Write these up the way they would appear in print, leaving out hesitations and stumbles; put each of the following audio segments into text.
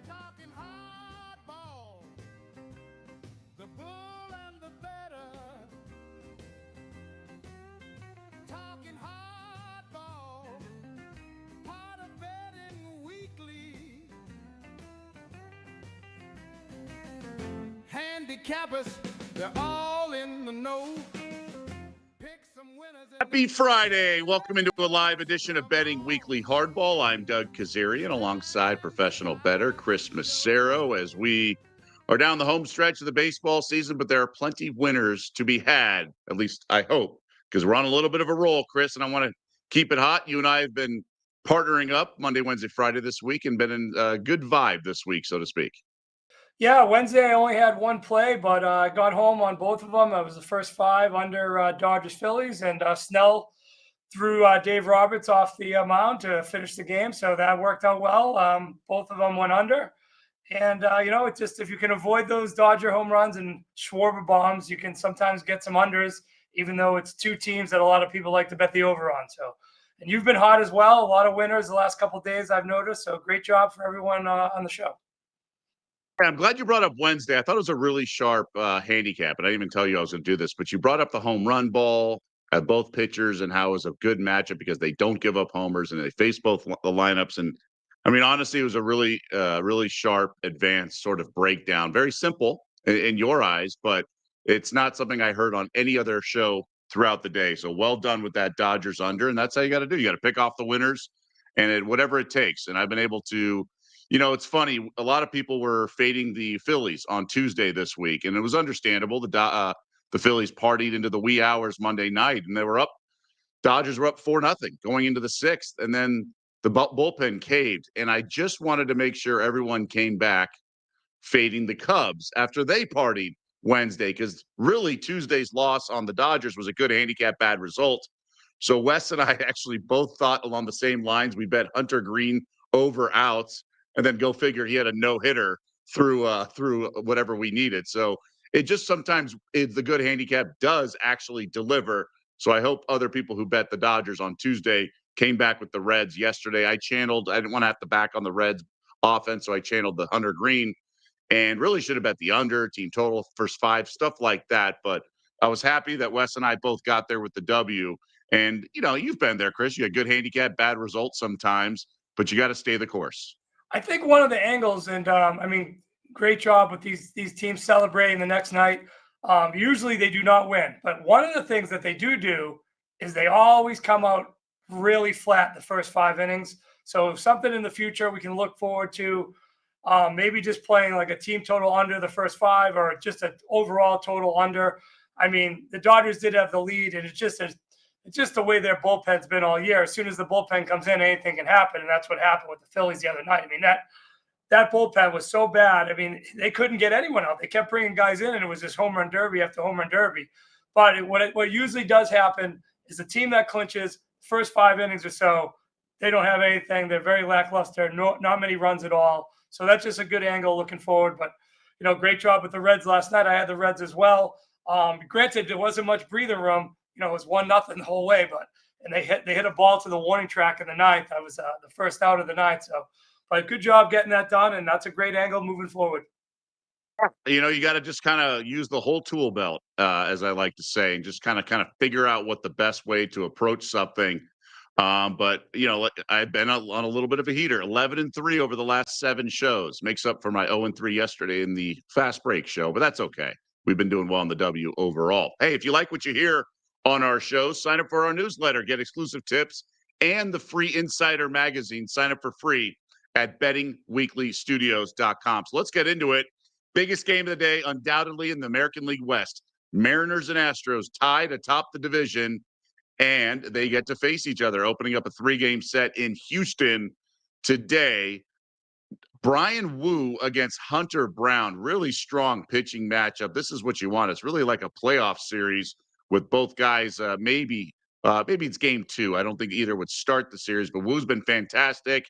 Talking hardball, the bull and the better. Talking hardball, part of betting weekly. Handicappers, they're all in the know. Pick some winners. Happy Friday. Welcome into a live edition of Betting Weekly Hardball. I'm Doug Kezirian alongside professional bettor Chris Macero as we are down the home stretch of the baseball season, but there are plenty winners to be had, at least I hope, because we're on a little bit of a roll, Chris, and I want to keep it hot. You and I have been partnering up Monday, Wednesday, Friday this week and been in a good vibe this week, so to speak. Yeah, Wednesday I only had one play, but I got home on both of them. I was the first five under Dodgers Phillies, and Snell threw Dave Roberts off the mound to finish the game, so that worked out well. Both of them went under, and it's just if you can avoid those Dodger home runs and Schwarber bombs, you can sometimes get some unders, even though it's two teams that a lot of people like to bet the over on. So, and you've been hot as well. A lot of winners the last couple of days I've noticed. So great job for everyone on the show. I'm glad you brought up Wednesday. I thought it was a really sharp handicap, and I didn't even tell you I was going to do this, but you brought up the home run ball at both pitchers and how it was a good matchup because they don't give up homers and they face both the lineups. And I mean, honestly, it was a really, really sharp, advanced sort of breakdown. Very simple in your eyes, but it's not something I heard on any other show throughout the day. So well done with that Dodgers under, and that's how you got to do. You got to pick off the winners and whatever it takes. And I've been able to. It's funny. A lot of people were fading the Phillies on Tuesday this week, and it was understandable. The Phillies partied into the wee hours Monday night, and they were up. Dodgers were up 4-0 going into the sixth, and then the bullpen caved. And I just wanted to make sure everyone came back fading the Cubs after they partied Wednesday, because really Tuesday's loss on the Dodgers was a good handicap, bad result. So Wes and I actually both thought along the same lines. We bet Hunter Green over outs. And then go figure, he had a no-hitter through whatever we needed. So it just sometimes the good handicap does actually deliver. So I hope other people who bet the Dodgers on Tuesday came back with the Reds yesterday. I didn't want to have to back on the Reds offense, so I channeled the Hunter Green and really should have bet the under, team total, first five, stuff like that. But I was happy that Wes and I both got there with the W. And, you've been there, Chris. You had good handicap, bad results sometimes, but you got to stay the course. I think one of the angles, and great job with these teams celebrating the next night. Usually they do not win, but one of the things that they do is they always come out really flat the first five innings. So something in the future we can look forward to, maybe just playing like a team total under the first five or just an overall total under. I mean, the Dodgers did have the lead, and it's just the way their bullpen's been all year. As soon as the bullpen comes in, anything can happen, and that's what happened with the Phillies the other night. I mean, that bullpen was so bad. I mean, they couldn't get anyone out. They kept bringing guys in, and it was just home run derby after home run derby. But what usually does happen is the team that clinches first five innings or so, they don't have anything. They're very lackluster, not many runs at all. So that's just a good angle looking forward. But, great job with the Reds last night. I had the Reds as well. Granted, there wasn't much breathing room. It was 1-0 the whole way, and they hit a ball to the warning track in the ninth. That was the first out of the ninth. So, but good job getting that done, and that's a great angle moving forward. You got to just kind of use the whole tool belt, as I like to say, and just kind of figure out what the best way to approach something. But I've been on a little bit of a heater. 11-3 over the last 7 shows makes up for my 0-3 yesterday in the fast break show, but that's okay. We've been doing well in the W overall. Hey, if you like what you hear on our show, sign up for our newsletter, get exclusive tips and the free Insider magazine. Sign up for free at bettingweeklystudios.com. So let's get into it. Biggest game of the day, undoubtedly in the American League West. Mariners and Astros tied atop the division, and they get to face each other, opening up a 3-game set in Houston today. Brian Wu against Hunter Brown, really strong pitching matchup. This is what you want. It's really like a playoff series with both guys. Maybe it's game 2. I don't think either would start the series, but Wu's been fantastic.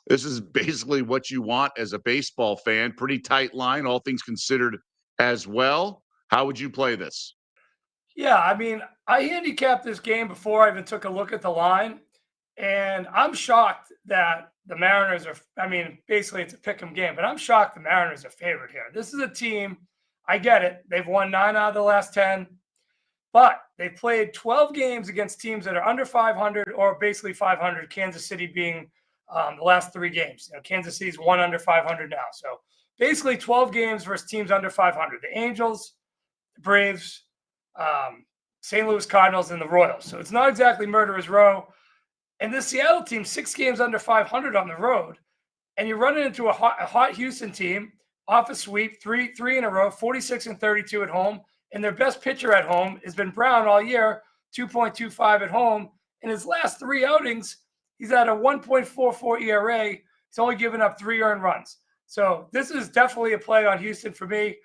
This is basically what you want as a baseball fan. Pretty tight line, all things considered as well. How would you play this? Yeah, I mean, I handicapped this game before I even took a look at the line. And I'm shocked that the Mariners are, I mean, basically it's a pick 'em game, but I'm shocked the Mariners are favored here. This is a team, I get it. They've won 9 out of the last 10, but they played 12 games against teams that are under 500 or basically 500, Kansas City being the last 3 games. You know, Kansas City's 1 under 500 now. So basically 12 games versus teams under 500. The Angels, the Braves, St. Louis Cardinals, and the Royals. So it's not exactly murderer's row. And this Seattle team, 6 games under 500 on the road, and you're running into a hot Houston team off a sweep, three in a row, 46 and 32 at home. And their best pitcher at home has been Brown all year, 2.25 at home. In his last 3 outings, he's at a 1.44 ERA. He's only given up 3 earned runs. So this is definitely a play on Houston for me.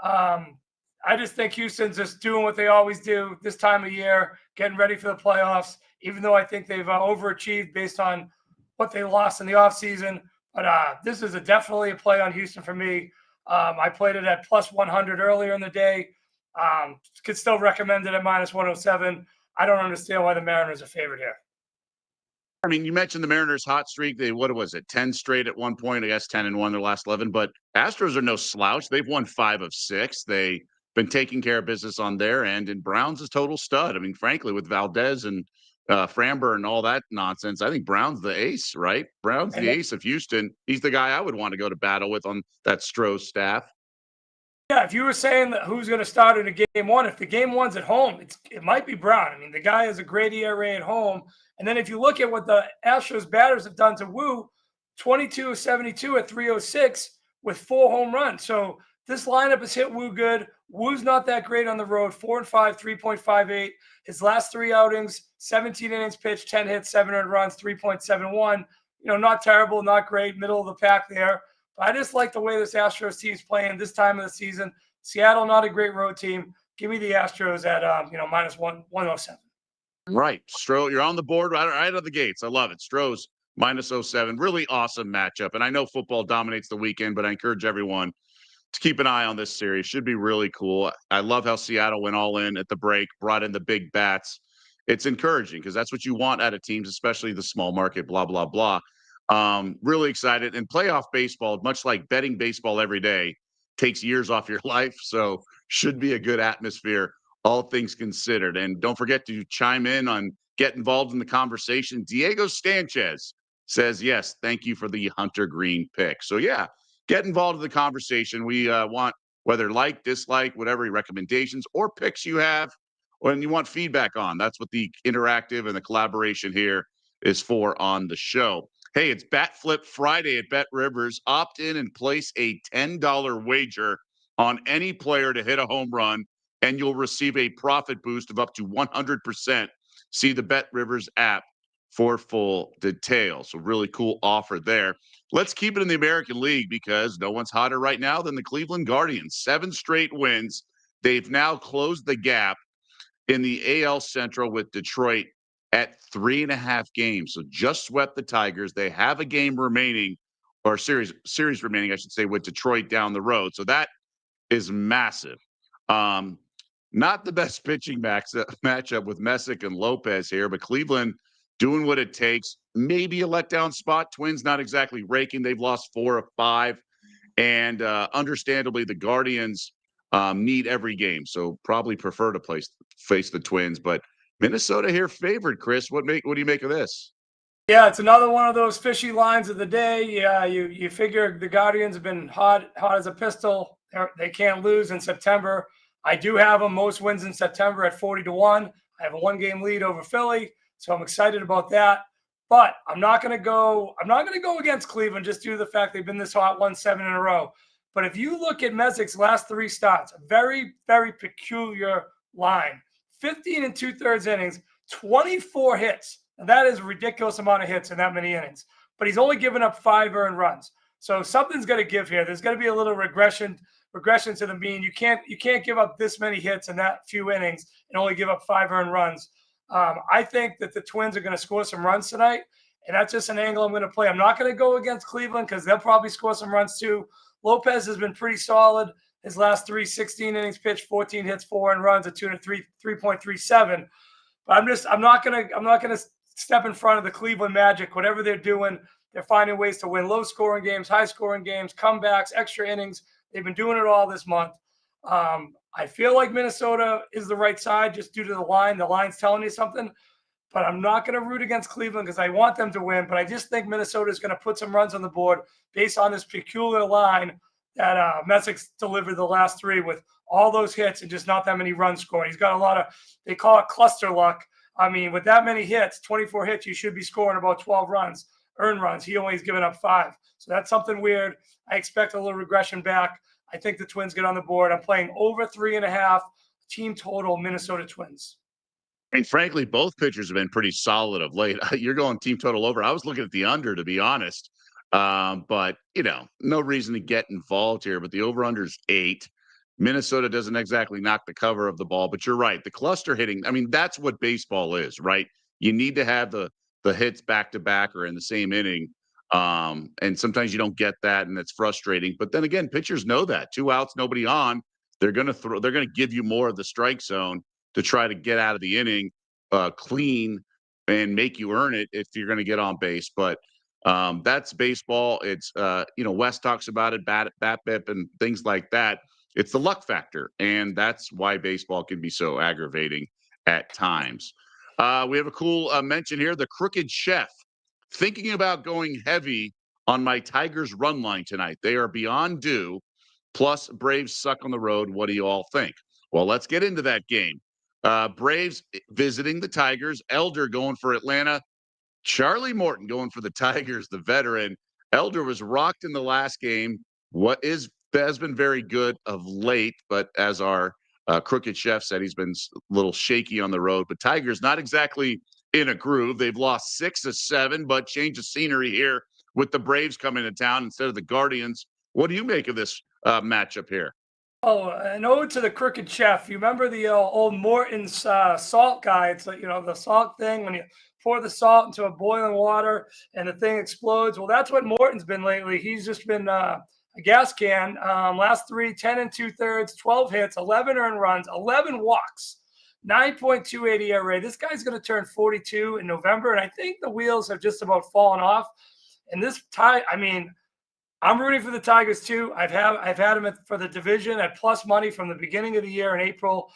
I just think Houston's just doing what they always do this time of year, getting ready for the playoffs, even though I think they've overachieved based on what they lost in the offseason. But this is definitely a play on Houston for me. I played it at plus 100 earlier in the day. Could still recommend it at minus 107. I don't understand why the Mariners are favored here. I mean, you mentioned the Mariners' hot streak. They, what was it, 10 straight at one point? I guess 10-1 their last 11. But Astros are no slouch. They've won 5 of 6. They've been taking care of business on their end. And Brown's a total stud. I mean, frankly, with Valdez and Framber and all that nonsense, I think Brown's the ace, right? Brown's the ace of Houston. He's the guy I would want to go to battle with on that Stroh staff. Yeah, if you were saying that who's going to start in a game 1, if the game 1's at home, it might be Brown. I mean, the guy has a great ERA at home. And then if you look at what the Astros batters have done to Wu, 22 of 72 at 306 with 4 home runs. So this lineup has hit Wu good. Wu's not that great on the road, 4 and 5, 3.58. His last 3 outings, 17 innings pitched, 10 hits, 7 earned runs, 3.71. You know, not terrible, not great, middle of the pack there. But I just like the way this Astros team's playing this time of the season. Seattle, not a great road team. Give me the Astros at minus 107. Right. Stroh, you're on the board right out of the gates. I love it. Stroh's minus 07. Really awesome matchup. And I know football dominates the weekend, but I encourage everyone to keep an eye on this series. Should be really cool. I love how Seattle went all in at the break, brought in the big bats. It's encouraging because that's what you want out of teams, especially the small market, blah, blah, blah. Really excited. And playoff baseball, much like betting baseball every day, takes years off your life. So should be a good atmosphere, all things considered. And don't forget to chime in on, get involved in the conversation. Diego Sanchez says, yes, thank you for the Hunter Green pick. So yeah, get involved in the conversation. We want, whether like, dislike, whatever recommendations or picks you have, when you want feedback on. That's what the interactive and the collaboration here is for on the show. Hey, it's Bat Flip Friday at Bet Rivers. Opt in and place a $10 wager on any player to hit a home run, and you'll receive a profit boost of up to 100%. See the Bet Rivers app for full details. So really cool offer there. Let's keep it in the American League because no one's hotter right now than the Cleveland Guardians. 7 straight wins. They've now closed the gap in the AL Central with Detroit at 3.5 games. So just swept the Tigers. They have a game remaining, or series remaining, I should say, with Detroit down the road. So that is massive. Not the best pitching matchup with Messick and Lopez here, but Cleveland doing what it takes. Maybe a letdown spot. Twins not exactly raking. They've lost 4 of 5. And understandably, the Guardians need every game. So probably prefer to face the Twins. But Minnesota here favored, Chris. What do you make of this? Yeah, it's another one of those fishy lines of the day. Yeah, you figure the Guardians have been hot as a pistol. They can't lose in September. I do have them most wins in September at 40-1. I have a 1-game lead over Philly, so I'm excited about that. But I'm not going to go against Cleveland just due to the fact they've been this hot, won 7 in a row. But if you look at Messick's last 3 starts, a very, very peculiar line. 15 and 2/3 innings, 24 hits. And that is a ridiculous amount of hits in that many innings. But he's only given up 5 earned runs. So something's going to give here. There's going to be a little regression to the mean. You can't give up this many hits in that few innings and only give up 5 earned runs. I think that the Twins are going to score some runs tonight, and that's just an angle I'm going to play. I'm not going to go against Cleveland because they'll probably score some runs too. Lopez has been pretty solid. His last 16 innings pitched, 14 hits, 4 earned runs, a 2.37. But I'm not gonna step in front of the Cleveland Magic. Whatever they're doing, they're finding ways to win low-scoring games, high-scoring games, comebacks, extra innings. They've been doing it all this month. I feel like Minnesota is the right side just due to the line. The line's telling you something. But I'm not going to root against Cleveland because I want them to win. But I just think Minnesota is going to put some runs on the board based on this peculiar line that Messick's delivered the last three with all those hits and just not that many runs scored. He's got a lot of, they call it cluster luck. I mean, with that many hits, 24 hits, you should be scoring about 12 runs, earned runs. He only has given up 5. So that's something weird. I expect a little regression back. I think the Twins get on the board. I'm playing over 3.5 team total Minnesota Twins. And frankly, both pitchers have been pretty solid of late. You're going team total over. I was looking at the under, to be honest. But, no reason to get involved here. But the over-under is 8. Minnesota doesn't exactly knock the cover of the ball. But you're right. The cluster hitting, I mean, that's what baseball is, right? You need to have the hits back-to-back or in the same inning. And sometimes you don't get that, and it's frustrating. But then again, pitchers know that. 2 outs, nobody on. They're going to give you more of the strike zone to try to get out of the inning clean and make you earn it if you're going to get on base. But that's baseball. It's, West talks about it, BABIP and things like that. It's the luck factor, and that's why baseball can be so aggravating at times. We have a cool mention here, the Crooked Chef. Thinking about going heavy on my Tigers run line tonight. They are beyond due. Plus, Braves suck on the road. What do you all think? Well, let's get into that game. Braves visiting the Tigers. Elder going for Atlanta. Charlie Morton going for the Tigers, the veteran. Elder was rocked in the last game. Has been very good of late, but as our Crooked Chef said, he's been a little shaky on the road. But Tigers not exactly in a groove. They've lost 6 of 7, but change of scenery here with the Braves coming to town instead of the Guardians. What do you make of this matchup here? Oh, an ode to the Crooked Chef. You remember the old Morton's salt guy? It's like, the salt thing when you pour the salt into a boiling water and the thing explodes. Well, that's what Morton's been lately. He's just been a gas can. Last 3, 10 2/3, 12 hits, 11 earned runs, 11 walks, 9.28 ERA. This guy's going to turn 42 in November, and I think the wheels have just about fallen off. And this tie, I mean, I'm rooting for the Tigers too. I've had them for the division at plus money from the beginning of the year in April.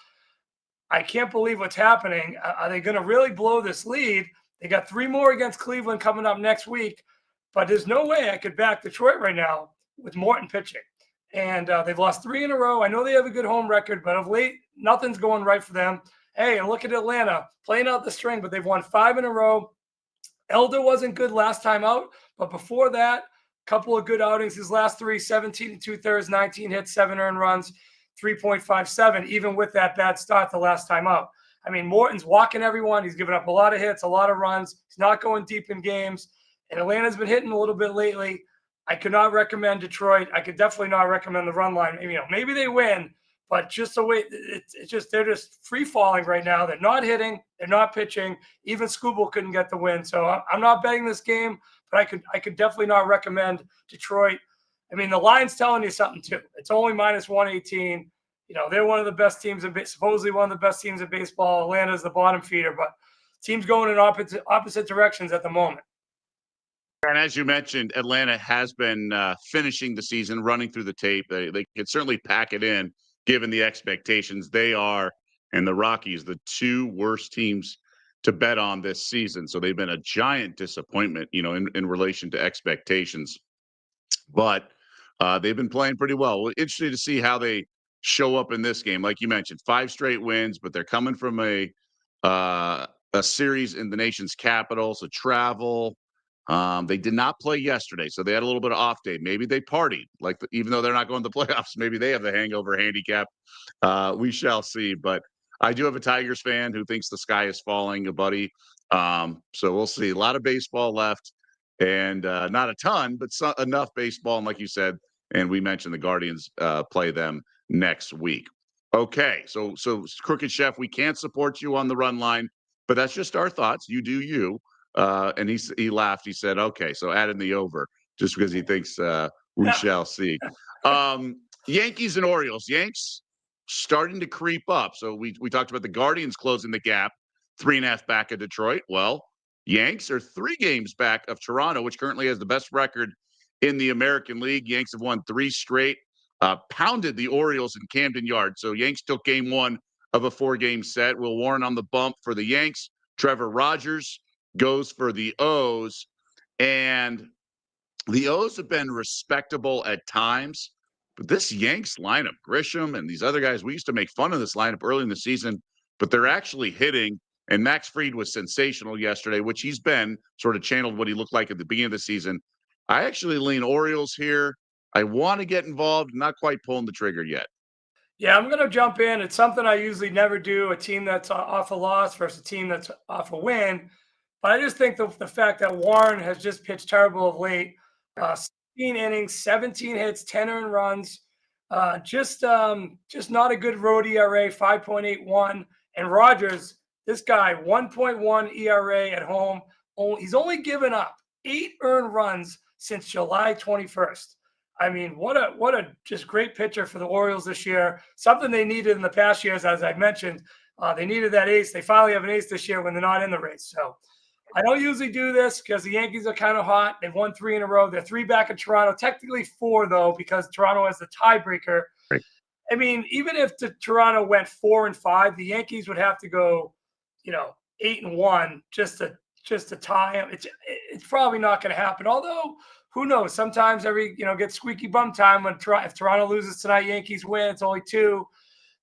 I can't believe what's happening. Are they going to really blow this lead? They got 3 more against Cleveland coming up next week, but there's no way I could back Detroit right now with Morton pitching. And they've lost 3 in a row. I know they have a good home record, but of late, nothing's going right for them. Hey, and look at Atlanta playing out the string, but they've won 5 in a row. Elder wasn't good last time out, but before that, couple of good outings. His last 3, 17 2/3, 19 hits, 7 earned runs, 3.57, even with that bad start the last time out. I mean, Morton's walking everyone. He's given up a lot of hits, a lot of runs. He's not going deep in games. And Atlanta's been hitting a little bit lately. I could not recommend Detroit. I could definitely not recommend the run line. Maybe they win, but just the way they're just free falling right now. They're not hitting. They're not pitching. Even Skubal couldn't get the win. So I'm not betting this game. But I could definitely not recommend Detroit. I mean, the line's telling you something too. It's only minus 118. They're one of the best teams supposedly one of the best teams in baseball. Atlanta's the bottom feeder, but teams going in opposite directions at the moment. And as you mentioned, Atlanta has been finishing the season, running through the tape. They could certainly pack it in, given the expectations. They are, and the Rockies, the 2 worst teams to bet on this season. So they've been a giant disappointment, in relation to expectations. But they've been playing pretty well. Interesting to see how they show up in this game. Like you mentioned, 5 straight wins, but they're coming from a series in the nation's capital, so travel. They did not play yesterday, so they had a little bit of off day. Maybe they partied, even though they're not going to the playoffs. Maybe they have the hangover handicap. We shall see. But I do have a Tigers fan who thinks the sky is falling, a buddy. So we'll see. A lot of baseball left, and not a ton, but enough baseball. And like you said, and we mentioned the Guardians play them next week. Okay, so Crooked Chef, we can't support you on the run line, but that's just our thoughts. You do you. And he laughed. He said, "Okay, so add in the over," just because he thinks we shall see. Yankees and Orioles. Yanks starting to creep up. So we talked about the Guardians closing the gap, 3.5 back of Detroit. Well, Yanks are 3 games back of Toronto, which currently has the best record in the American League. Yanks have won 3 straight, pounded the Orioles in Camden Yards. So Yanks took game 1 of a 4-game set. Will Warren on the bump for the Yanks. Trevor Rogers goes for the O's. And the O's have been respectable at times, but this Yanks lineup, Grisham and these other guys, we used to make fun of this lineup early in the season, but they're actually hitting. And Max Fried was sensational yesterday, which he's been sort of channeled what he looked like at the beginning of the season. I actually lean Orioles here. I want to get involved, not quite pulling the trigger yet. Yeah, I'm going to jump in. It's something I usually never do, a team that's off a loss versus a team that's off a win. But I just think the fact that Warren has just pitched terrible of late, 16 innings, 17 hits, 10 earned runs, just not a good road ERA, 5.81. And Rogers, this guy, 1.1 ERA at home. He's only given up 8 earned runs since July 21st. I mean, what a just great pitcher for the Orioles this year. Something they needed in the past years, as I mentioned. They needed that ace. They finally have an ace this year when they're not in the race. So I don't usually do this because the Yankees are kind of hot. They've won 3 in a row. They're 3 back in Toronto. Technically 4, though, because Toronto has the tiebreaker. Right. I mean, even if Toronto went 4-5, the Yankees would have to go, 8-1 just to tie them. It's probably not going to happen. Although, who knows? Sometimes gets squeaky bum time if Toronto loses tonight, Yankees win. It's only 2.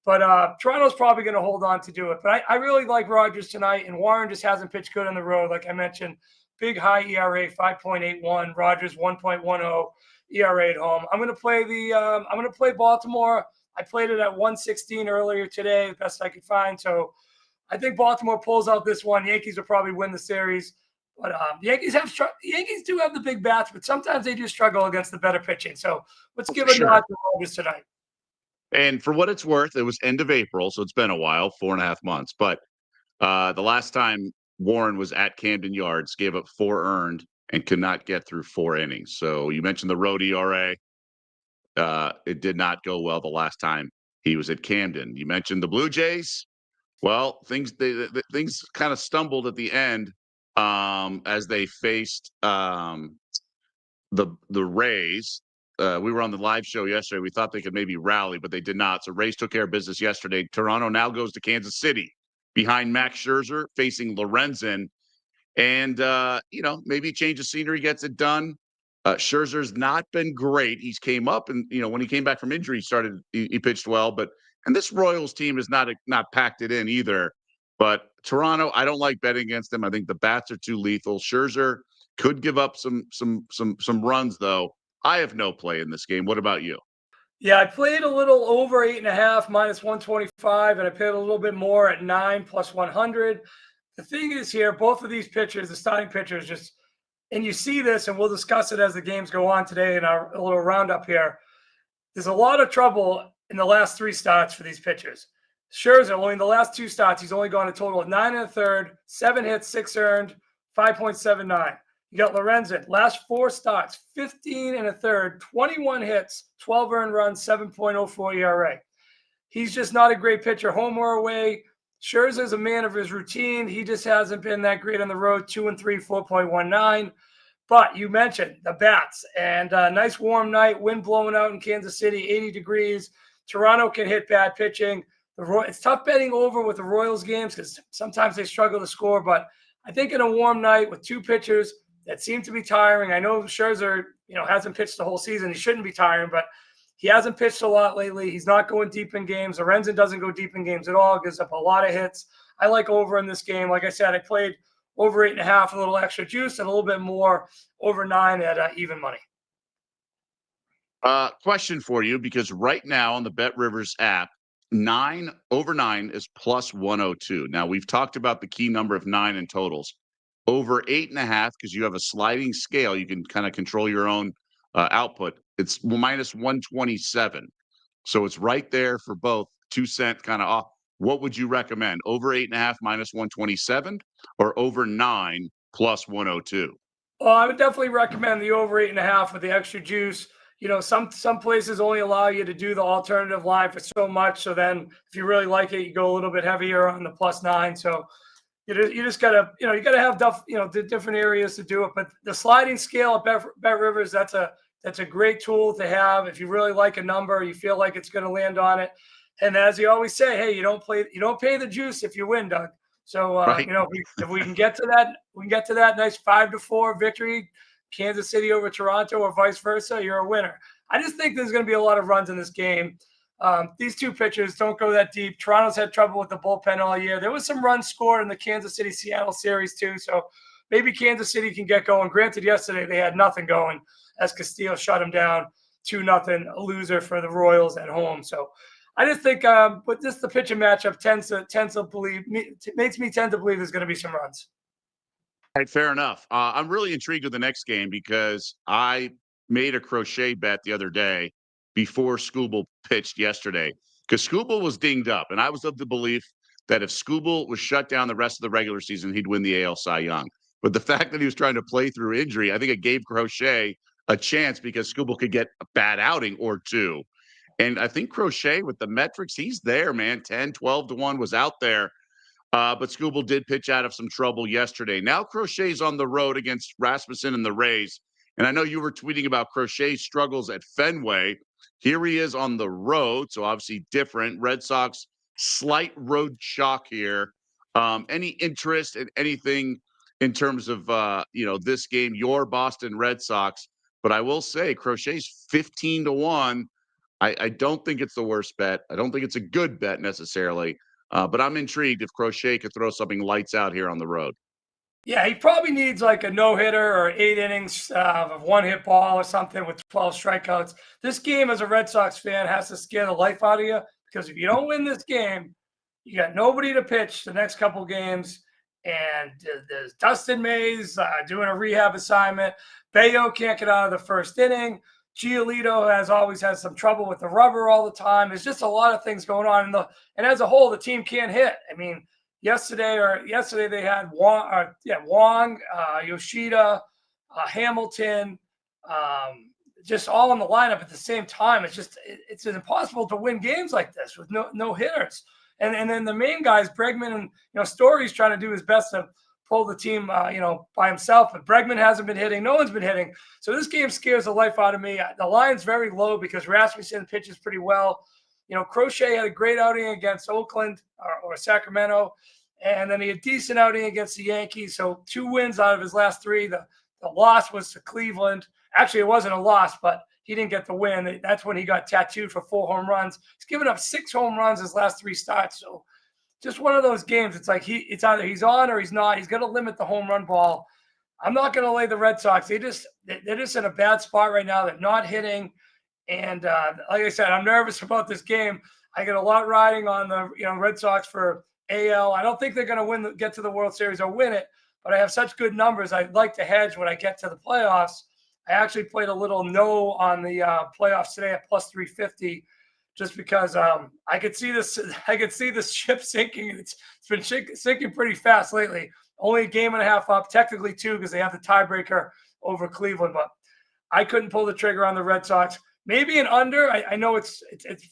But Toronto's probably going to hold on to do it. But I really like Rogers tonight, and Warren just hasn't pitched good on the road. Like I mentioned, big high ERA, 5.81. Rogers 1.10 ERA at home. I'm going to play Baltimore. I played it at 116 earlier today, the best I could find. So I think Baltimore pulls out this one. Yankees will probably win the series. But the Yankees do have the big bats, but sometimes they do struggle against the better pitching. So let's give a nod to Rogers tonight. And for what it's worth, it was end of April, so it's been a while, 4.5 months. But the last time Warren was at Camden Yards, gave up 4 earned and could not get through 4 innings. So you mentioned the road ERA. It did not go well the last time he was at Camden. You mentioned the Blue Jays. Well, things kind of stumbled at the end as they faced the Rays. We were on the live show yesterday. We thought they could maybe rally, but they did not. So Rays took care of business yesterday. Toronto now goes to Kansas City behind Max Scherzer facing Lorenzen. And, maybe change of scenery gets it done. Scherzer's not been great. He's came up and, when he came back from injury, he pitched well. And this Royals team is not packed it in either. But Toronto, I don't like betting against them. I think the bats are too lethal. Scherzer could give up some runs, though. I have no play in this game. What about you? Yeah, I played a little over 8.5 minus 125, and I paid a little bit more at 9 plus 100. The thing is here, both of these pitchers, the starting pitchers, and you see this, and we'll discuss it as the games go on today in our little roundup here. There's a lot of trouble in the last 3 starts for these pitchers. Scherzer, only in the last 2 starts, he's only gone a total of 9 1/3, 7 hits, 6 earned, 5.79. You got Lorenzen, last 4 starts, 15 1/3, 21 hits, 12 earned runs, 7.04 ERA. He's just not a great pitcher, home or away. Scherzer's a man of his routine. He just hasn't been that great on the road, 2-3, 4.19. But you mentioned the bats, and a nice warm night, wind blowing out in Kansas City, 80 degrees. Toronto can hit bad pitching. It's tough betting over with the Royals games because sometimes they struggle to score. But I think in a warm night with 2 pitchers that seem to be tiring. I know Scherzer, hasn't pitched the whole season. He shouldn't be tiring, but he hasn't pitched a lot lately. He's not going deep in games. Lorenzen doesn't go deep in games at all. Gives up a lot of hits. I like over in this game. Like I said, I played over 8.5, a little extra juice, and a little bit more over 9 at even money. Question for you, because right now on the Bet Rivers app, over 9 is plus 102. Now we've talked about the key number of 9 in totals. Over 8.5, because you have a sliding scale, you can kind of control your own output. It's minus 127. So it's right there for both, 2 cent kind of off. What would you recommend? Over 8.5 minus 127 or over 9 plus 102? Well, I would definitely recommend the over 8.5 with the extra juice. Some places only allow you to do the alternative line for so much. So then if you really like it, you go a little bit heavier on the plus 9. So You just gotta, you gotta have the different areas to do it. But the sliding scale at Bet Rivers, that's a great tool to have if you really like a number, you feel like it's going to land on it. And as you always say, hey, you don't pay the juice if you win, Doug. So Right. if we can get to that, nice 5-4 victory, Kansas City over Toronto, or vice versa, you're a winner. I just think there's going to be a lot of runs in this game. These two pitchers don't go that deep. Toronto's had trouble with the bullpen all year. There was some runs scored in the Kansas City-Seattle series too, so maybe Kansas City can get going. Granted, yesterday they had nothing going as Castillo shut them down 2-0, a loser for the Royals at home. So I just think, but just the pitching matchup makes me tend to believe there's going to be some runs. Right, fair enough. I'm really intrigued with the next game because I made a crochet bet the other day before Skubal pitched yesterday, because Skubal was dinged up, and I was of the belief that if Skubal was shut down the rest of the regular season, he'd win the AL Cy Young. But the fact that he was trying to play through injury, I think it gave Crochet a chance because Skubal could get a bad outing or two. And I think Crochet, with the metrics, he's there, man. 10, 12-1 was out there. But Skubal did pitch out of some trouble yesterday. Now Crochet's on the road against Rasmussen and the Rays. And I know you were tweeting about Crochet's struggles at Fenway. Here he is on the road, so obviously different. Red Sox, slight road shock here. Any interest in anything in terms of this game, your Boston Red Sox? But I will say Crochet's 15-1. I don't think it's the worst bet. I don't think it's a good bet necessarily. But I'm intrigued if Crochet could throw something lights out here on the road. Yeah, he probably needs like a no-hitter or 8 innings of one-hit ball or something with 12 strikeouts. This game, as a Red Sox fan, has to scare the life out of you, because if you don't win this game, you got nobody to pitch the next couple games. And there's Dustin Mays doing a rehab assignment. Bayo can't get out of the first inning. Giolito has always had some trouble with the rubber all the time. There's just a lot of things going on. And as a whole, the team can't hit. I mean, yesterday they had Wong, Yoshida, Hamilton, just all in the lineup at the same time. It's impossible to win games like this with no hitters. And then the main guys, Bregman and Story's trying to do his best to pull the team, by himself. But Bregman hasn't been hitting. No one's been hitting. So this game scares the life out of me. The line's very low because Rasmussen pitches pretty well. Crochet had a great outing against Oakland or Sacramento, and then he had a decent outing against the Yankees. So 2 wins out of his last 3. The loss was to Cleveland. Actually, it wasn't a loss, but he didn't get the win. That's when he got tattooed for 4 home runs. He's given up 6 home runs his last 3 starts. So just one of those games. It's like it's either he's on or he's not. He's going to limit the home run ball. I'm not going to lay the Red Sox. They're just in a bad spot right now. They're not hitting. And like I said, I'm nervous about this game. I get a lot riding on the Red Sox for AL. I don't think they're going to get to the World Series or win it, but I have such good numbers. I'd like to hedge when I get to the playoffs. I actually played a little no on the playoffs today at plus 350, just because I could see this ship sinking. It's been sinking pretty fast lately. Only a game and a half up, technically 2, because they have the tiebreaker over Cleveland. But I couldn't pull the trigger on the Red Sox. Maybe an under. I know it's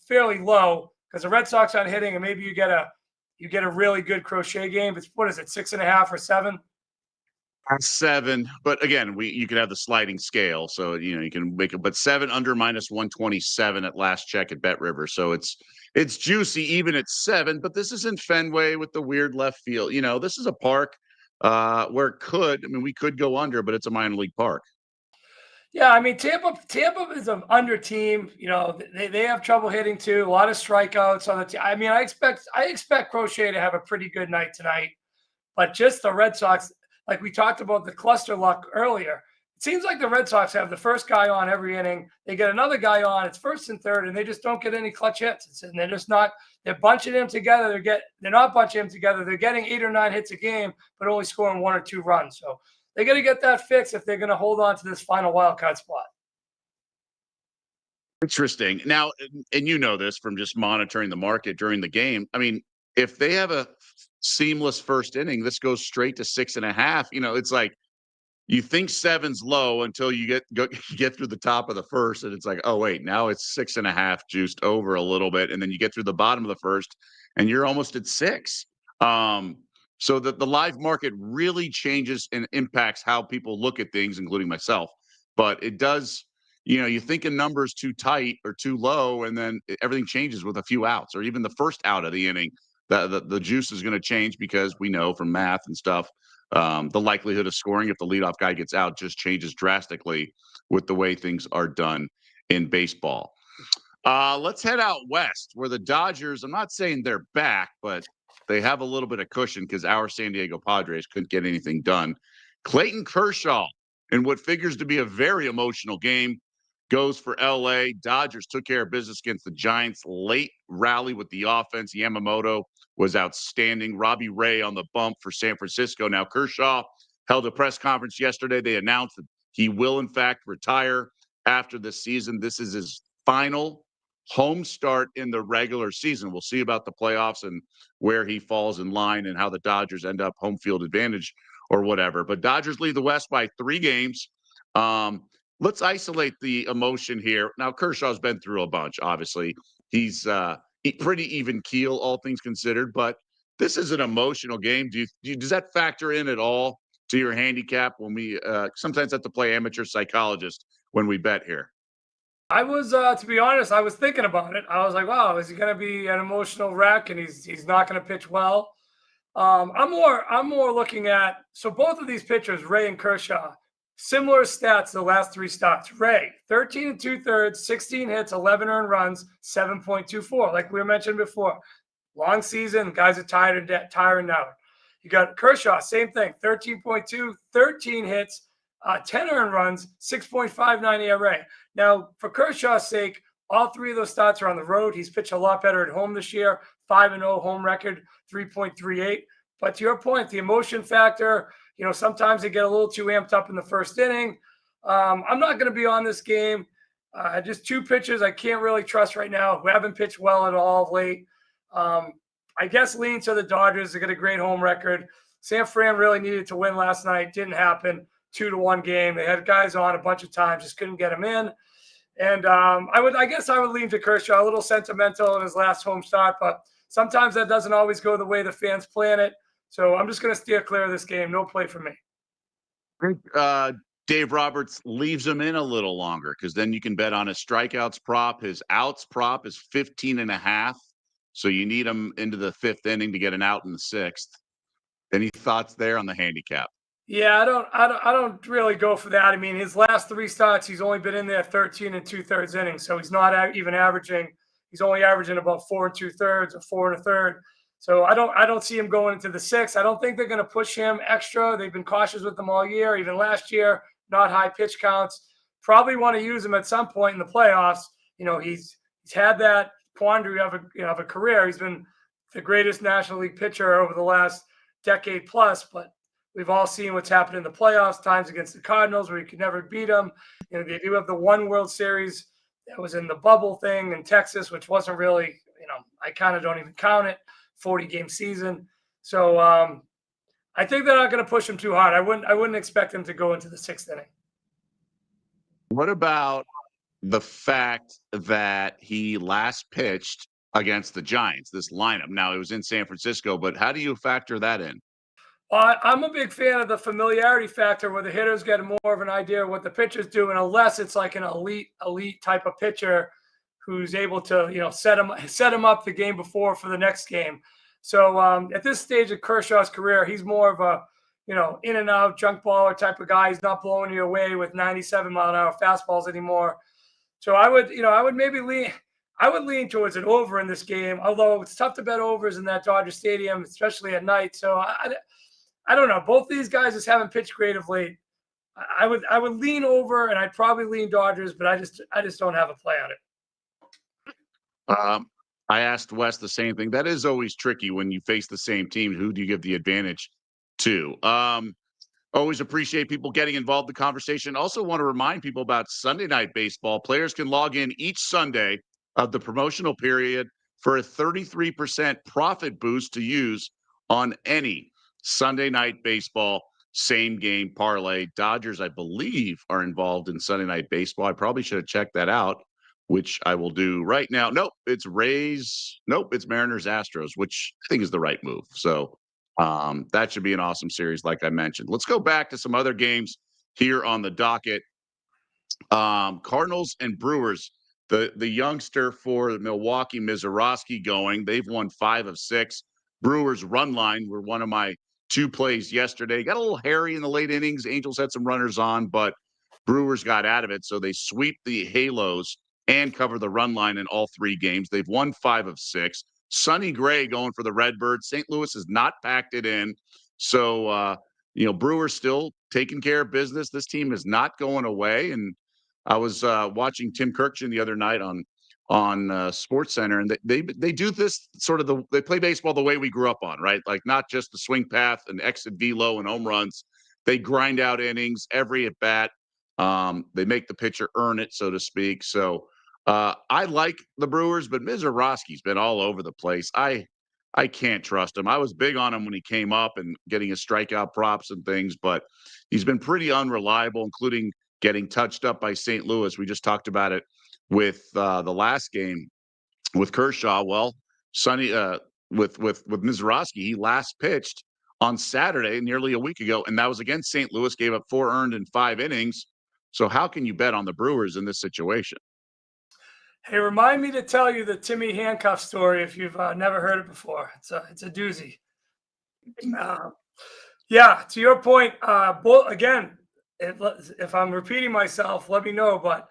fairly low because the Red Sox aren't hitting, and maybe you get a really good Crochet game. It's, what is it, 6.5 or 7? 7, but again, you could have the sliding scale, so you can make it. But 7 under minus 127 at last check at Bet River, so it's juicy even at 7. But this is in Fenway with the weird left field. This is a park where we could go under, but it's a minor league park. Yeah, I mean Tampa is an under team. They have trouble hitting too. A lot of strikeouts on the team. I mean, I expect Crochet to have a pretty good night tonight, but just the Red Sox. Like we talked about the cluster luck earlier, it seems like the Red Sox have the first guy on every inning. They get another guy on. It's first and third, and they just don't get any clutch hits. And they're just not. They're bunching them together. They're not bunching them together. They're getting 8 or 9 hits a game, but only scoring 1 or 2 runs. So they got to get that fixed if they're going to hold on to this final wild card spot. Interesting. Now, and this from just monitoring the market during the game. I mean, if they have a seamless first inning, this goes straight to 6.5. It's like you think 7's low until you get through the top of the first, and it's like, oh wait, now it's 6.5 juiced over a little bit, and then you get through the bottom of the first, and you're almost at 6. So that the live market really changes and impacts how people look at things, including myself. But it does, you think a number's too tight or too low, and then everything changes with a few outs, or even the first out of the inning. The juice is going to change because we know from math and stuff, the likelihood of scoring if the leadoff guy gets out just changes drastically with the way things are done in baseball. Let's head out west where the Dodgers, I'm not saying they're back, but they have a little bit of cushion because our San Diego Padres couldn't get anything done. Clayton Kershaw, in what figures to be a very emotional game, goes for LA. Dodgers took care of business against the Giants. Late rally with the offense. Yamamoto was outstanding. Robbie Ray on the bump for San Francisco. Now, Kershaw held a press conference yesterday. They announced that he will, in fact, retire after this season. This is his final home start in the regular season. We'll see about the playoffs and where he falls in line and how the Dodgers end up home field advantage or whatever. But Dodgers lead the West by 3 games. Let's isolate the emotion here. Now, Kershaw's been through a bunch, obviously. He's pretty even keel, all things considered. But this is an emotional game. Does that factor in at all to your handicap when we sometimes have to play amateur psychologist when we bet here? I was, to be honest, I was thinking about it. I was like, wow, is he going to be an emotional wreck and he's not going to pitch well? I'm more looking at, so both of these pitchers, Ray and Kershaw, similar stats the last 3 starts. Ray, 13 2/3, 16 hits, 11 earned runs, 7.24. Like we mentioned before, long season, guys are tiring out. You got Kershaw, same thing, 13.2, 13 hits, 10 earned runs, 6.59 ERA. Now, for Kershaw's sake, all 3 of those starts are on the road. He's pitched a lot better at home this year, 5-0 home record, 3.38. But to your point, the emotion factor, sometimes they get a little too amped up in the first inning. I'm not going to be on this game. Just 2 pitchers I can't really trust right now who haven't pitched well at all of late. I guess lean to the Dodgers. They got a great home record. San Fran really needed to win last night. Didn't happen. 2-1 game. They had guys on a bunch of times, just couldn't get them in. And I guess I would lean to Kershaw, a little sentimental in his last home start, but sometimes that doesn't always go the way the fans plan it. So I'm just going to steer clear of this game. No play for me. I think Dave Roberts leaves him in a little longer because then you can bet on his strikeouts prop. His outs prop is 15.5. So you need him into the 5th inning to get an out in the 6th. Any thoughts there on the handicap? Yeah, I don't really go for that. I mean, his last 3 starts, he's only been in there 13 2/3 innings, so he's not even averaging. He's only averaging about 4 2/3 or 4 1/3. So I don't see him going into the 6th. I don't think they're going to push him extra. They've been cautious with him all year, even last year. Not high pitch counts. Probably want to use him at some point in the playoffs. He's had that quandary of a career. He's been the greatest National League pitcher over the last decade plus, but we've all seen what's happened in the playoffs, times against the Cardinals where you could never beat them. They do have the one World Series that was in the bubble thing in Texas, which wasn't really, I kind of don't even count it, 40-game season. So I think they're not going to push him too hard. I wouldn't expect him to go into the 6th inning. What about the fact that he last pitched against the Giants, this lineup? Now, it was in San Francisco, but how do you factor that in? I'm a big fan of the familiarity factor where the hitters get more of an idea of what the pitcher's doing, unless it's like an elite type of pitcher who's able to, set him up the game before for the next game. So at this stage of Kershaw's career, he's more of a, in and out junk baller type of guy. He's not blowing you away with 97-mile-an-hour fastballs anymore. So I would lean towards an over in this game, although it's tough to bet overs in that Dodger Stadium, especially at night. So I don't know. Both these guys just haven't pitched great of late. I would lean over, and I'd probably lean Dodgers, but I just don't have a play on it. I asked Wes the same thing. That is always tricky when you face the same team. Who do you give the advantage to? Always appreciate people getting involved in the conversation. Also want to remind people about Sunday Night Baseball. Players can log in each Sunday of the promotional period for a 33% profit boost to use on any Sunday Night Baseball same game parlay. Dodgers, I believe, are involved in Sunday Night Baseball. I probably should have checked that out, which I will do right now. Nope, it's Rays. Nope, it's Mariners Astros, which I think is the right move. So That should be an awesome series, like I mentioned. Let's go back to some other games here on the docket. Cardinals and Brewers. The youngster for Milwaukee, Mizorowski, going. They've won 5 of 6. Brewers run line were one of my 2 plays yesterday. Got a little hairy in the late innings. Angels had some runners on, but Brewers got out of it. So they sweep the Halos and cover the run line in all 3 games. They've won 5 of 6. Sonny Gray going for the Redbirds. St. Louis has not packed it in. So, Brewers still taking care of business. This team is not going away. And I was watching Tim Kirkjian the other night on Sports Center, and they do this sort of they play baseball the way we grew up on, right? Like not just the swing path and exit velo and home runs. They grind out innings every at bat. They make the pitcher earn it, so to speak. So I like the Brewers, but Mizorowski's been all over the place. I can't trust him. I was big on him when he came up and getting his strikeout props and things, but he's been pretty unreliable, including getting touched up by St. Louis. We just talked about it with the last game with Kershaw. Well, Sonny with Mizorowski, he last pitched on Saturday, nearly a week ago, and that was against St. Louis. Gave up 4 earned in 5 innings. So how can you bet on the Brewers in this situation? Hey, remind me to tell you the Timmy Handcuff story if you've never heard it before. It's a doozy. Yeah, to your point, again, if I'm repeating myself, let me know. But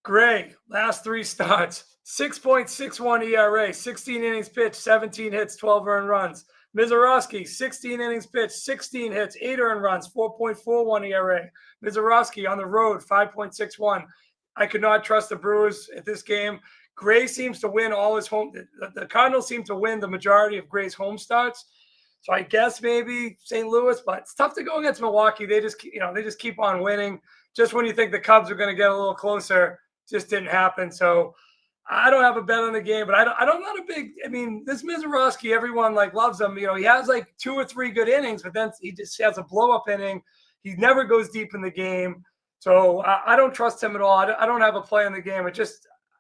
Gray, last 3 starts, 6.61 ERA, 16 innings pitched, 17 hits, 12 earned runs. Mizorowski, 16 innings pitched, 16 hits, 8 earned runs, 4.41 ERA. Mizorowski on the road, 5.61. I could not trust the Brewers at this game. Gray seems to win all his home. The Cardinals seem to win the majority of Gray's home starts. So I guess maybe St. Louis, but it's tough to go against Milwaukee. They just keep on winning. Just when you think the Cubs are going to get a little closer, just didn't happen. So I don't have a bet on the game, but I'm not a big. I mean, this Mizorowski, everyone loves him. He has 2 or 3 good innings, but then he just has a blow up inning. He never goes deep in the game. So I don't trust him at all. I don't have a play in the game.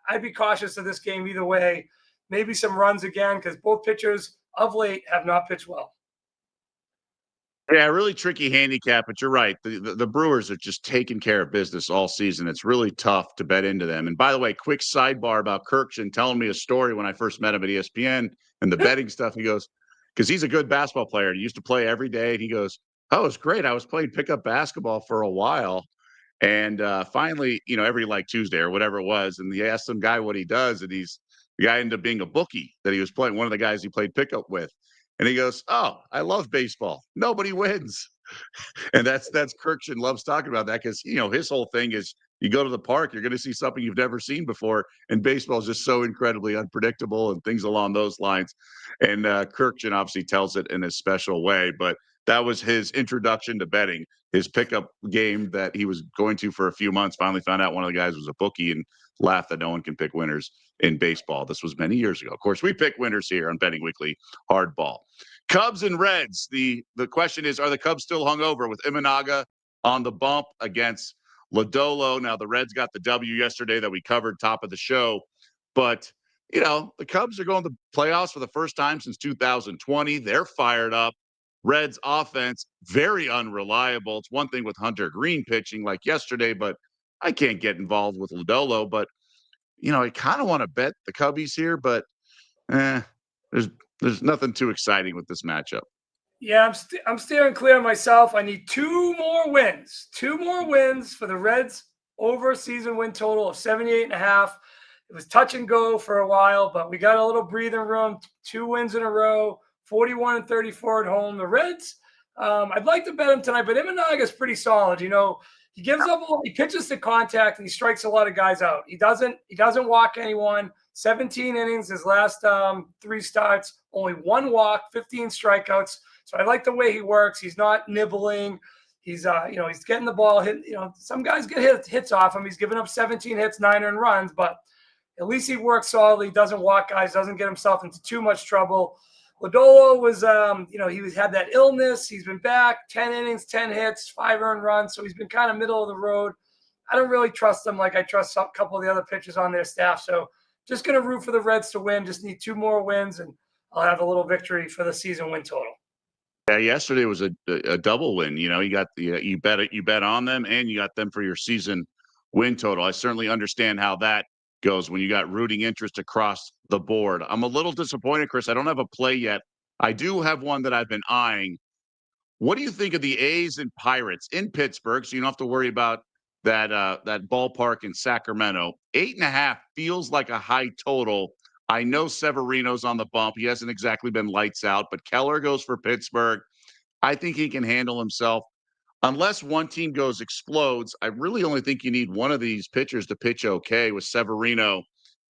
I'd be cautious of this game either way. Maybe some runs again because both pitchers of late have not pitched well. Yeah, really tricky handicap, but you're right. The Brewers are just taking care of business all season. It's really tough to bet into them. And by the way, quick sidebar about Kirkjian telling me a story when I first met him at ESPN and the betting stuff. He goes, because he's a good basketball player. He used to play every day. And he goes, oh, it's great. I was playing pickup basketball for a while. And finally, every Tuesday or whatever it was, and he asked some guy what he does, and the guy ended up being a bookie that he was playing, one of the guys he played pickup with. And he goes, oh, I love baseball. Nobody wins. And that's Kirkjian loves talking about that because, his whole thing is you go to the park, you're going to see something you've never seen before. And baseball is just so incredibly unpredictable and things along those lines. And Kirkjian obviously tells it in a special way, but that was his introduction to betting, his pickup game that he was going to for a few months. Finally found out one of the guys was a bookie and laughed that no one can pick winners in baseball. This was many years ago. Of course, we pick winners here on Betting Weekly Hardball. Cubs and Reds. The question is, are the Cubs still hungover with Imanaga on the bump against Lodolo? Now, the Reds got the W yesterday that we covered top of the show. But, the Cubs are going to the playoffs for the first time since 2020. They're fired up. Reds offense, very unreliable. It's one thing with Hunter Green pitching like yesterday, but I can't get involved with Lodolo. But, I kind of want to bet the Cubbies here, but there's nothing too exciting with this matchup. Yeah, I'm steering clear myself. I need 2 more wins. 2 more wins for the Reds over season win total of 78.5. It was touch and go for a while, but we got a little breathing room. 2 wins in a row. 41 and 34 at home. The Reds, I'd like to bet him tonight, but Imanaga is pretty solid. He gives up a lot. He pitches to contact and he strikes a lot of guys out. He doesn't walk anyone. 17 innings his last 3 starts, only 1 walk, 15 strikeouts. So I like the way he works. He's not nibbling. He's he's getting the ball hit. Some guys get hits off him. He's given up 17 hits, 9 earned runs, but at least he works solidly. Doesn't walk guys. Doesn't get himself into too much trouble. Lodolo was, he had that illness. He's been back, 10 innings, 10 hits, 5 earned runs. So he's been kind of middle of the road. I don't really trust him like I trust a couple of the other pitchers on their staff. So just going to root for the Reds to win. Just need 2 more wins, and I'll have a little victory for the season win total. Yeah, yesterday was a double win. You know, you got the you bet on them, and you got them for your season win total. I certainly understand how that goes when you got rooting interest across the board. I'm a little disappointed, Chris. I don't have a play yet. I do have one that I've been eyeing. What do you think of the A's and Pirates in Pittsburgh? So you don't have to worry about that ballpark in Sacramento. 8.5 feels like a high total. I know Severino's on the bump. He hasn't exactly been lights out, but Keller goes for Pittsburgh. I think he can handle himself. Unless one team explodes, I really only think you need one of these pitchers to pitch okay with Severino.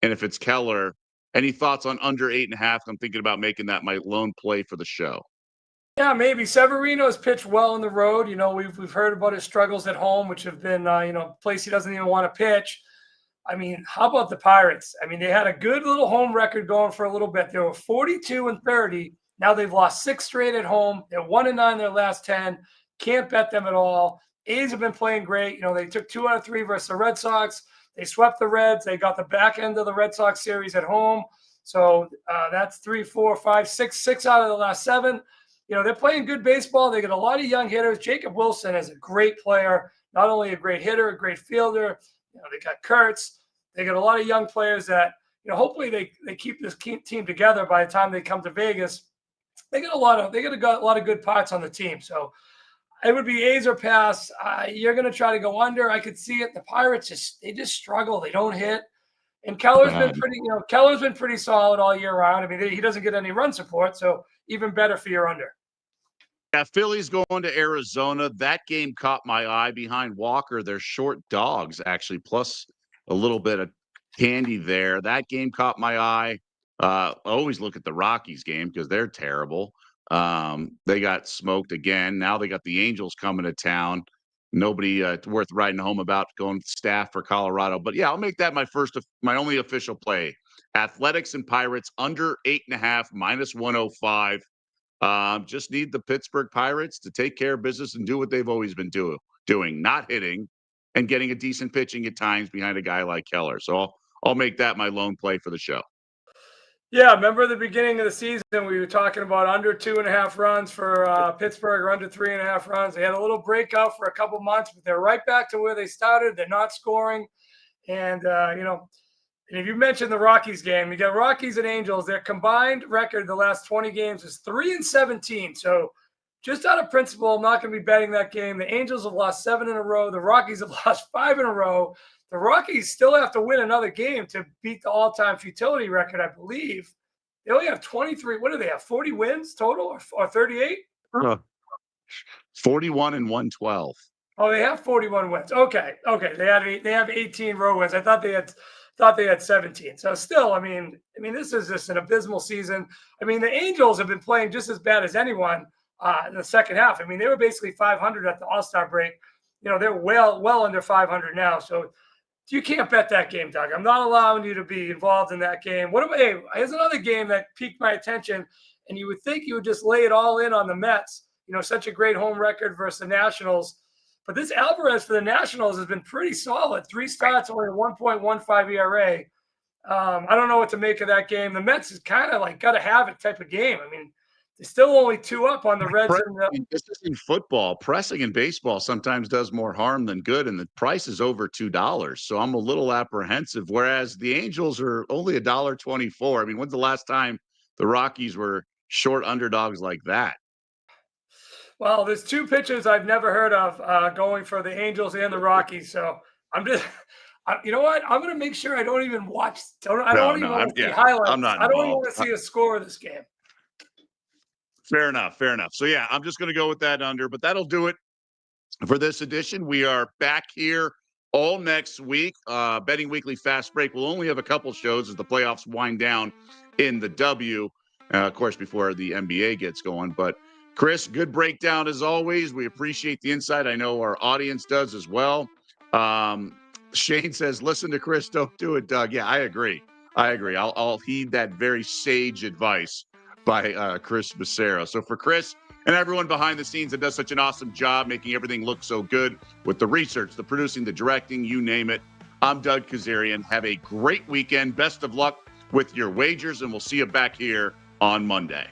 And if it's Keller, any thoughts on under 8.5? I'm thinking about making that my lone play for the show. Yeah, maybe Severino's pitched well on the road. You know, we've heard about his struggles at home, which have been a place he doesn't even want to pitch. I mean, how about the Pirates? I mean, they had a good little home record going for a little bit. They were 42-30. Now they've lost 6 straight at home. They're 1-9 their last 10. Can't bet them at all. A's have been playing great. You know, they took 2 out of 3 versus the Red Sox. They swept the Reds. They got the back end of the Red Sox series at home. So that's 3, 4, 5, 6 out of the last 7. You know, they're playing good baseball. They got a lot of young hitters. Jacob Wilson is a great player, not only a great hitter, a great fielder. You know, they got Kurtz. They got a lot of young players that, you know, hopefully they keep this team together by the time they come to Vegas. They got a lot of good parts on the team. So it would be A's or pass. You're going to try to go under. I could see it. The Pirates just struggle. They don't hit. And Keller's been pretty solid all year round. I mean, he doesn't get any run support, so even better for your under. Yeah, Philly's going to Arizona. That game caught my eye behind Walker. They're short dogs, actually, plus a little bit of candy there. That game caught my eye. Always look at the Rockies game because they're terrible. They got smoked again. Now they got the Angels coming to town. Nobody worth writing home about going staff for Colorado. But yeah, I'll make that my only official play. Athletics and Pirates under 8.5 minus 105. Just need the Pittsburgh Pirates to take care of business and do what they've always been doing, not hitting and getting a decent pitching at times behind a guy like Keller. So I'll make that my lone play for the show. Yeah, remember the beginning of the season, we were talking about under 2.5 runs for Pittsburgh or under 3.5 runs. They had a little breakout for a couple months, but they're right back to where they started. They're not scoring. And, and if you mentioned the Rockies game, you got Rockies and Angels. Their combined record the last 20 games is 3-17. So just out of principle, I'm not going to be betting that game. The Angels have lost 7 in a row. The Rockies have lost 5 in a row. The Rockies still have to win another game to beat the all-time futility record, I believe. They only have 23. What do they have? 40 wins total or 38? 41 and 112. Oh, they have 41 wins. Okay. They have 18 road wins. I thought they had 17. So still, I mean, this is just an abysmal season. I mean, the Angels have been playing just as bad as anyone in the second half. I mean, they were basically 500 at the All-Star break. You know, they're well under 500 now. So you can't bet that game, Doug. I'm not allowing you to be involved in that game. Here's another game that piqued my attention, and you would think you would just lay it all in on the Mets. You know, such a great home record versus the Nationals. But this Alvarez for the Nationals has been pretty solid. 3 starts, only a 1.15 ERA. I don't know what to make of that game. The Mets is kind of like got to have it type of game. I mean, they're still only 2 up on the Reds. This is in football. Pressing in baseball sometimes does more harm than good, and the price is over $2. So I'm a little apprehensive. Whereas the Angels are only $1.24. I mean, when's the last time the Rockies were short underdogs like that? Well, there's 2 pitchers I've never heard of going for the Angels and the Rockies. So I'm just, you know what? I'm going to make sure I don't even watch. I don't even want to see highlights. I don't even want to see a score of this game. Fair enough. So, yeah, I'm just going to go with that under, but that'll do it for this edition. We are back here all next week. Betting Weekly Fast Break. We'll only have a couple shows as the playoffs wind down in the W, of course, before the NBA gets going. But, Chris, good breakdown as always. We appreciate the insight. I know our audience does as well. Shane says, listen to Chris, don't do it, Doug. Yeah, I agree. I'll heed that very sage advice by Chris Macero. So for Chris and everyone behind the scenes that does such an awesome job making everything look so good with the research, the producing, the directing, you name it, I'm Doug Kezirian. Have a great weekend. Best of luck with your wagers, and we'll see you back here on Monday.